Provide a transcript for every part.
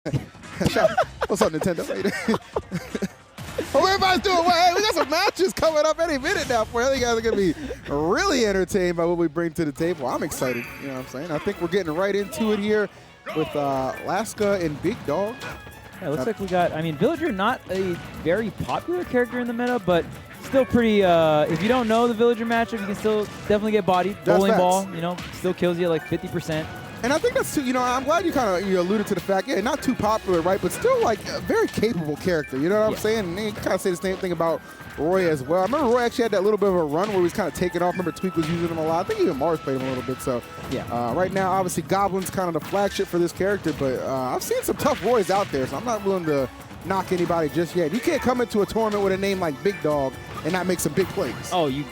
What's up, Nintendo? Hope everybody's doing well. Hey, we got some matches coming up any minute now for you. You guys are going to be really entertained by what we bring to the table. I'm excited, you know what I'm saying? I think we're getting right into it here with Laska and Bigdog. Yeah, it looks like we got, I mean, Villager, not a very popular character in the meta, but still pretty, if you don't know the Villager matchup, you can still definitely get bodied. Bowling ball, you know, still kills you at like 50%. And I think that's too, you know, I'm glad you alluded to the fact, yeah, not too popular, right, but still like a very capable character, you know what I'm saying? And you kind of say the same thing about Roy as well. I remember Roy actually had that little bit of a run where he was kind of taking off. Remember Tweak was using him a lot. I think even Mars played him a little bit. So yeah. Right now, obviously, Goblin's kind of the flagship for this character, but I've seen some tough Roys out there, so I'm not willing to knock anybody just yet. You can't come into a tournament with a name like Bigdog and not make some big plays. Oh, you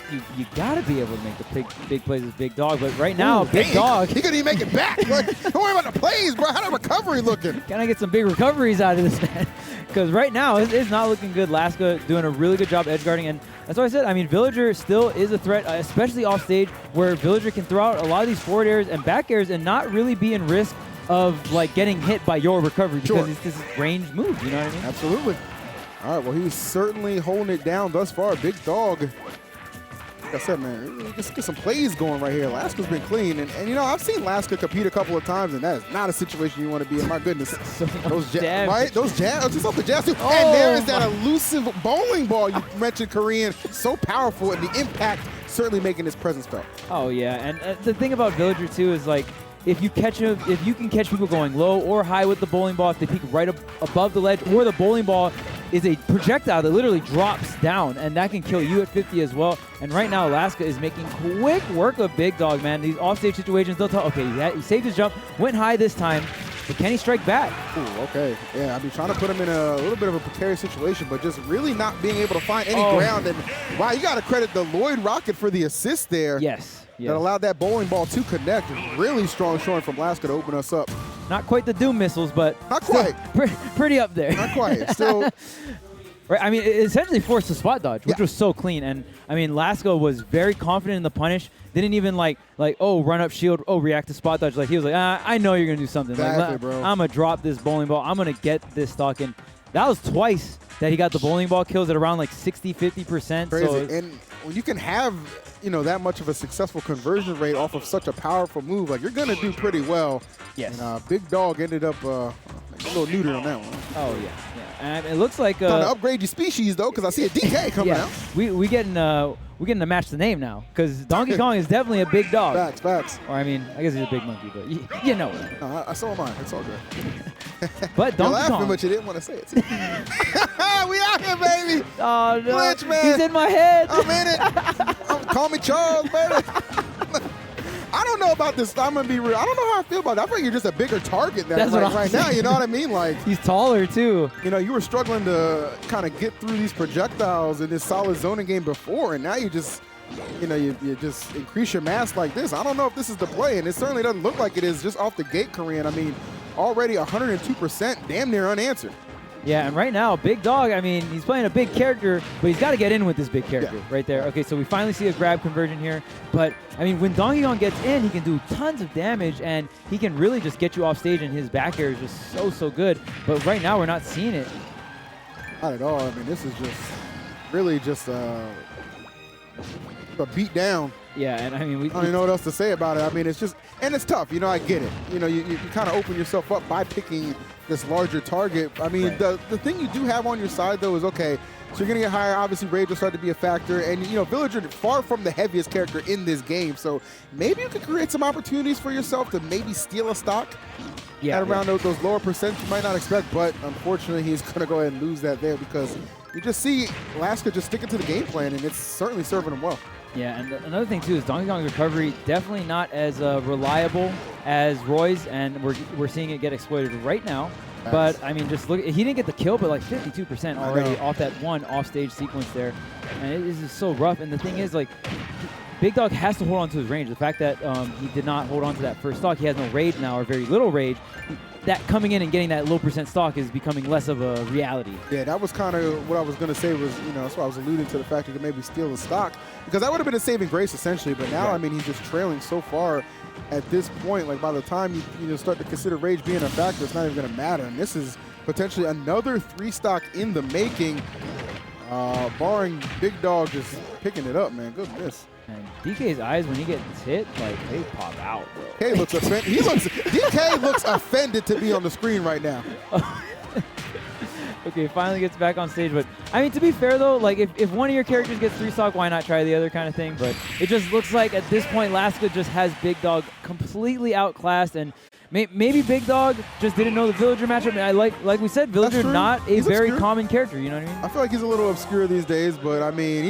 got to be able to make the big plays with Bigdog, but right now, Bigdog. He couldn't even make it back. Like, don't worry about the plays, bro. How the recovery looking? Can I get some big recoveries out of this man? Because right now, it's not looking good. Laska doing a really good job edge guarding, and that's why I said, I mean, Villager still is a threat, especially off stage, where Villager can throw out a lot of these forward airs and back airs and not really be in risk of like getting hit by your recovery because it's this range move, you know what I mean? Absolutely. All right, well, he's certainly holding it down thus far. Bigdog, like I said, man, just get some plays going right here. Laska's been clean, and you know, I've seen Laska compete a couple of times, and that is not a situation you want to be in. My goodness. Those jabs, right? Those jabs, just off the jabs, too. Oh, and there is that elusive bowling ball you mentioned, Korean. So powerful, and the impact certainly making his presence felt. Oh, yeah, and the thing about Villager, too, is like, if you can catch people going low or high with the bowling ball, if they peek right above the ledge, or the bowling ball is a projectile that literally drops down, and that can kill you at 50 as well. And right now, Laska is making quick work of Bigdog, man. These offstage situations, they'll tell, okay, he saved his jump, went high this time, but can he strike back? Ooh, okay. Yeah, I've been trying to put him in a little bit of a precarious situation, but just really not being able to find any ground. And wow, you got to credit the Lloyd Rocket for the assist there. Yes. That allowed that bowling ball to connect. Really strong showing from Laska to open us up. Not quite the Doom missiles, but not quite. Pretty up there. Not quite. Still. Right, I mean, it essentially forced a spot dodge, which was so clean. And I mean, Laska was very confident in the punish. Didn't even like run up shield, react to spot dodge. Like he was like, I know you're gonna do something. Exactly, like, bro. I'm gonna drop this bowling ball. I'm gonna get this stock. And that was twice that he got the bowling ball kills at around like 60-50%. Crazy. So and when you can have, you know, that much of a successful conversion rate off of such a powerful move, like you're gonna do pretty well. Yes. And Bigdog ended up a little neutered on that one. Oh yeah. And it looks like time to upgrade your species though, because I see a DK coming out. We getting to match the name now, because Donkey Kong is definitely a big dog. Facts. Or I mean, I guess he's a big monkey, but you know it. No, I saw mine. It's all good. But Donkey You're laughing, Kong, but you didn't want to say it. We out here, baby. Oh no, Glitch, man. He's in my head. I'm in it. Call me Charles, baby. I don't know about this. I'm gonna be real. I don't know how I feel about it. I think you're just a bigger target than right now. You know what I mean? Like he's taller too. You know, you were struggling to kind of get through these projectiles in this solid zoning game before, and now you just, you know, you just increase your mass like this. I don't know if this is the play, and it certainly doesn't look like it is just off the gate, Korean. I mean, already 102%, damn near unanswered. Yeah, and right now, Bigdog, I mean, he's playing a big character, but he's got to get in with this big character right there. Okay, so we finally see a grab conversion here. But, I mean, when Donkey Kong gets in, he can do tons of damage, and he can really just get you off stage, and his back air is just so good. But right now, we're not seeing it. Not at all. I mean, this is just really just a beat down. Yeah, and I mean, I don't even know what else to say about it. I mean, it's just, and it's tough. You know, I get it. You know, you kind of open yourself up by picking this larger target. I mean, the thing you do have on your side, though, is, okay, so you're going to get higher. Obviously, rage will start to be a factor. And, you know, Villager, far from the heaviest character in this game. So maybe you could create some opportunities for yourself to maybe steal a stock at around those lower percents you might not expect. But unfortunately, he's going to go ahead and lose that there, because you just see Laska just sticking to the game plan, and it's certainly serving him well. Yeah, and another thing, too, is Donkey Kong's recovery definitely not as reliable as Roy's, and we're seeing it get exploited right now. But, I mean, just look, he didn't get the kill, but like 52% already off that one off-stage sequence there. And it is just so rough. And the thing is, like, Bigdog has to hold on to his range. The fact that he did not hold on to that first stock, he has no rage now, or very little rage. That coming in and getting that low percent stock is becoming less of a reality. Yeah, that was kind of what I was going to say was, you know, that's why I was alluding to the fact you could maybe steal the stock, because that would have been a saving grace essentially. But now, I mean, he's just trailing so far. at this point, like by the time you start to consider rage being a factor, it's not even going to matter. And this is potentially another 3-stock in the making, barring Bigdog just picking it up, man. Good miss. And DK's eyes when he gets hit, like they pop out, bro. DK looks offended. DK looks offended to be on the screen right now. Okay, finally gets back on stage. But, I mean, to be fair, though, like, if one of your characters gets 3-stock, why not try the other kind of thing? But it just looks like at this point, Laska just has Bigdog completely outclassed. And maybe Bigdog just didn't know the Villager matchup. And like we said, Villager not a very common character. You know what I mean? I feel like he's a little obscure these days, but, I mean,